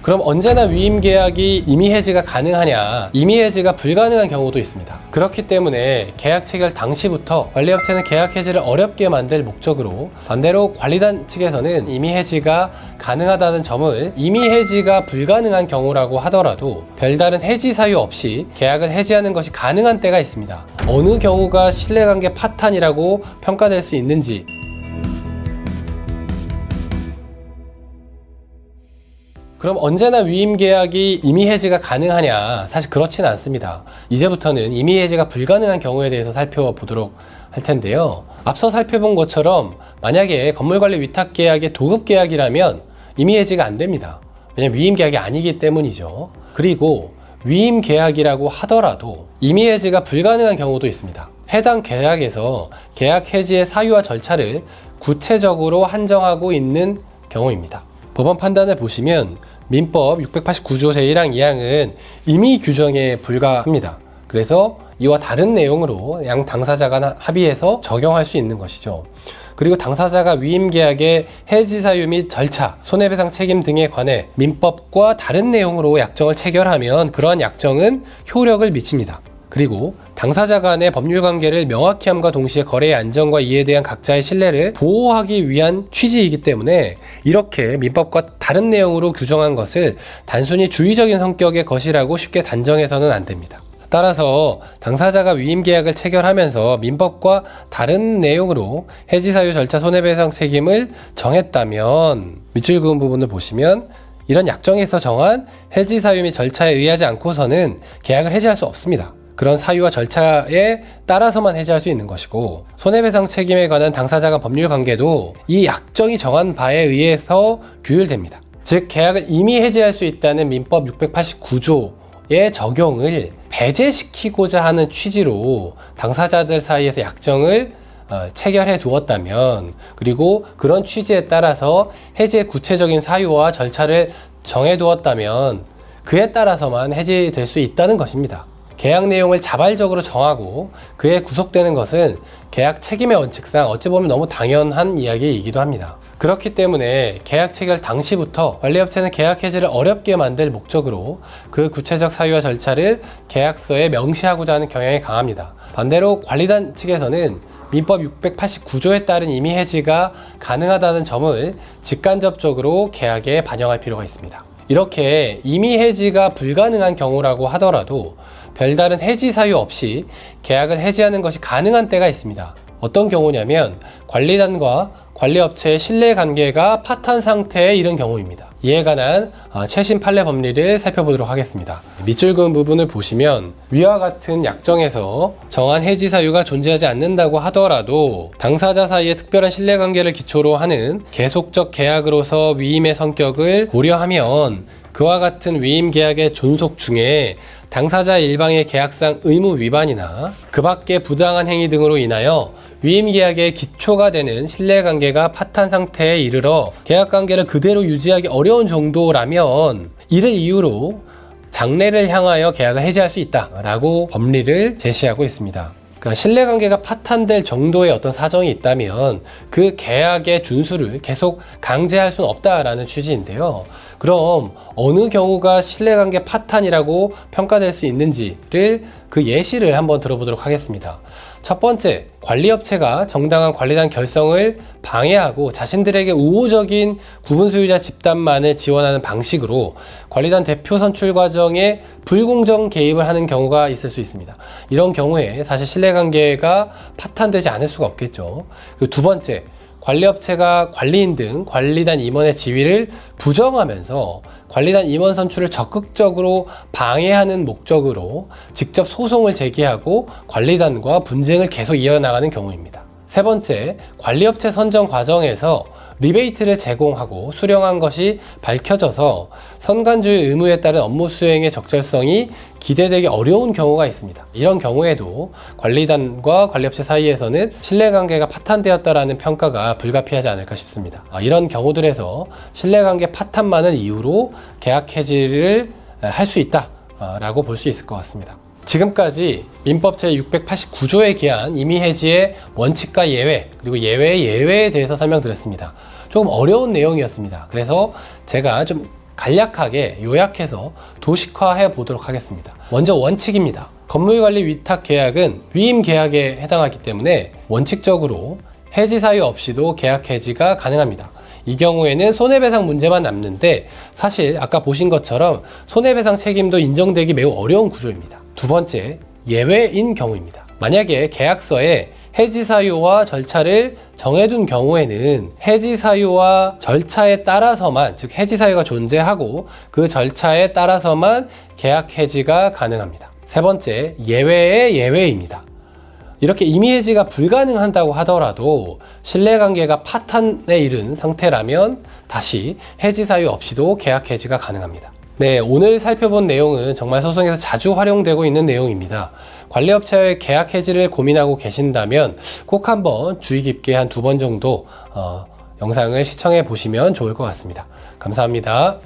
그럼 언제나 위임계약이 임의해지가 가능하냐? 임의해지가 불가능한 경우도 있습니다. 그렇기 때문에 계약 체결 당시부터 관리업체는 계약 해지를 어렵게 만들 목적으로, 반대로 관리단 측에서는 임의해지가 가능하다는 점을 임의해지가 불가능한 경우라고 하더라도 별다른 해지 사유 없이 계약을 해지하는 것이 가능한 때가 있습니다. 어느 경우가 신뢰관계 파탄이라고 평가될 수 있는지, 그럼 언제나 위임계약이 임의해지가 가능하냐? 사실 그렇지는 않습니다. 이제부터는 임의해지가 불가능한 경우에 대해서 살펴보도록 할 텐데요. 앞서 살펴본 것처럼 만약에 건물관리 위탁계약의 도급계약이라면 임의해지가 안 됩니다. 왜냐하면 위임계약이 아니기 때문이죠. 그리고 위임계약이라고 하더라도 임의해지가 불가능한 경우도 있습니다. 해당 계약에서 계약 해지의 사유와 절차를 구체적으로 한정하고 있는 경우입니다. 법원 판단을 보시면 민법 689조 제1항 2항은 임의 규정에 불과합니다. 그래서 이와 다른 내용으로 양 당사자 간 합의해서 적용할 수 있는 것이죠. 그리고 당사자가 위임계약의 해지 사유 및 절차, 손해배상 책임 등에 관해 민법과 다른 내용으로 약정을 체결하면 그러한 약정은 효력을 미칩니다. 그리고 당사자 간의 법률관계를 명확히 함과 동시에 거래의 안전과 이에 대한 각자의 신뢰를 보호하기 위한 취지이기 때문에 이렇게 민법과 다른 내용으로 규정한 것을 단순히 주의적인 성격의 것이라고 쉽게 단정해서는 안 됩니다. 따라서 당사자가 위임계약을 체결하면서 민법과 다른 내용으로 해지사유 절차 손해배상 책임을 정했다면 밑줄 그은 부분을 보시면 이런 약정에서 정한 해지사유 및 절차에 의하지 않고서는 계약을 해지할 수 없습니다. 그런 사유와 절차에 따라서만 해지할 수 있는 것이고, 손해배상 책임에 관한 당사자 간 법률관계도 이 약정이 정한 바에 의해서 규율됩니다. 즉 계약을 이미 해지할 수 있다는 민법 689조의 적용을 배제시키고자 하는 취지로 당사자들 사이에서 약정을 체결해 두었다면, 그리고 그런 취지에 따라서 해지의 구체적인 사유와 절차를 정해 두었다면 그에 따라서만 해지될 수 있다는 것입니다. 계약 내용을 자발적으로 정하고 그에 구속되는 것은 계약 책임의 원칙상 어찌 보면 너무 당연한 이야기이기도 합니다. 그렇기 때문에 계약 체결 당시부터 관리업체는 계약 해지를 어렵게 만들 목적으로 그 구체적 사유와 절차를 계약서에 명시하고자 하는 경향이 강합니다. 반대로 관리단 측에서는 민법 689조에 따른 임의해지가 가능하다는 점을 직간접적으로 계약에 반영할 필요가 있습니다. 이렇게 임의해지가 불가능한 경우라고 하더라도 별다른 해지 사유 없이 계약을 해지하는 것이 가능한 때가 있습니다. 어떤 경우냐면 관리단과 관리업체의 신뢰관계가 파탄 상태에 이른 경우입니다. 이에 관한 최신 판례 법리를 살펴보도록 하겠습니다. 밑줄 그은 부분을 보시면 위와 같은 약정에서 정한 해지 사유가 존재하지 않는다고 하더라도 당사자 사이의 특별한 신뢰관계를 기초로 하는 계속적 계약으로서 위임의 성격을 고려하면 그와 같은 위임 계약의 존속 중에 당사자 일방의 계약상 의무 위반이나 그 밖의 부당한 행위 등으로 인하여 위임 계약의 기초가 되는 신뢰관계가 파탄 상태에 이르러 계약관계를 그대로 유지하기 어려운 정도라면 이를 이유로 장래를 향하여 계약을 해지할 수 있다라고 법리를 제시하고 있습니다. 그러니까 신뢰관계가 파탄될 정도의 어떤 사정이 있다면 그 계약의 준수를 계속 강제할 수는 없다라는 취지인데요. 그럼 어느 경우가 신뢰관계 파탄이라고 평가될 수 있는지를 그 예시를 한번 들어보도록 하겠습니다. 첫 번째, 관리업체가 정당한 관리단 결성을 방해하고 자신들에게 우호적인 구분소유자 집단만을 지원하는 방식으로 관리단 대표 선출 과정에 불공정 개입을 하는 경우가 있을 수 있습니다. 이런 경우에 사실 신뢰관계가 파탄되지 않을 수가 없겠죠. 그리고 두 번째, 관리업체가 관리인 등 관리단 임원의 지위를 부정하면서 관리단 임원 선출을 적극적으로 방해하는 목적으로 직접 소송을 제기하고 관리단과 분쟁을 계속 이어나가는 경우입니다. 세 번째, 관리업체 선정 과정에서 리베이트를 제공하고 수령한 것이 밝혀져서 선관주의 의무에 따른 업무 수행의 적절성이 기대되기 어려운 경우가 있습니다. 이런 경우에도 관리단과 관리업체 사이에서는 신뢰관계가 파탄되었다라는 평가가 불가피하지 않을까 싶습니다. 이런 경우들에서 신뢰관계 파탄만을 이유로 계약 해지를 할 수 있다라고 볼 수 있을 것 같습니다. 지금까지 민법 제689조에 기한 임의해지의 원칙과 예외, 그리고 예외의 예외에 대해서 설명드렸습니다. 조금 어려운 내용이었습니다. 그래서 제가 좀 간략하게 요약해서 도식화해 보도록 하겠습니다. 먼저 원칙입니다. 건물관리 위탁 계약은 위임 계약에 해당하기 때문에 원칙적으로 해지 사유 없이도 계약 해지가 가능합니다. 이 경우에는 손해배상 문제만 남는데 사실 아까 보신 것처럼 손해배상 책임도 인정되기 매우 어려운 구조입니다. 두 번째, 예외인 경우입니다. 만약에 계약서에 해지 사유와 절차를 정해둔 경우에는 해지 사유와 절차에 따라서만, 즉 해지 사유가 존재하고 그 절차에 따라서만 계약 해지가 가능합니다. 세 번째, 예외의 예외입니다. 이렇게 임의 해지가 불가능하다고 하더라도 신뢰관계가 파탄에 이른 상태라면 다시 해지 사유 없이도 계약 해지가 가능합니다. 네, 오늘 살펴본 내용은 정말 소송에서 자주 활용되고 있는 내용입니다. 관리업체와의 계약 해지를 고민하고 계신다면 꼭 한번 주의 깊게 한 2번 정도 영상을 시청해 보시면 좋을 것 같습니다. 감사합니다.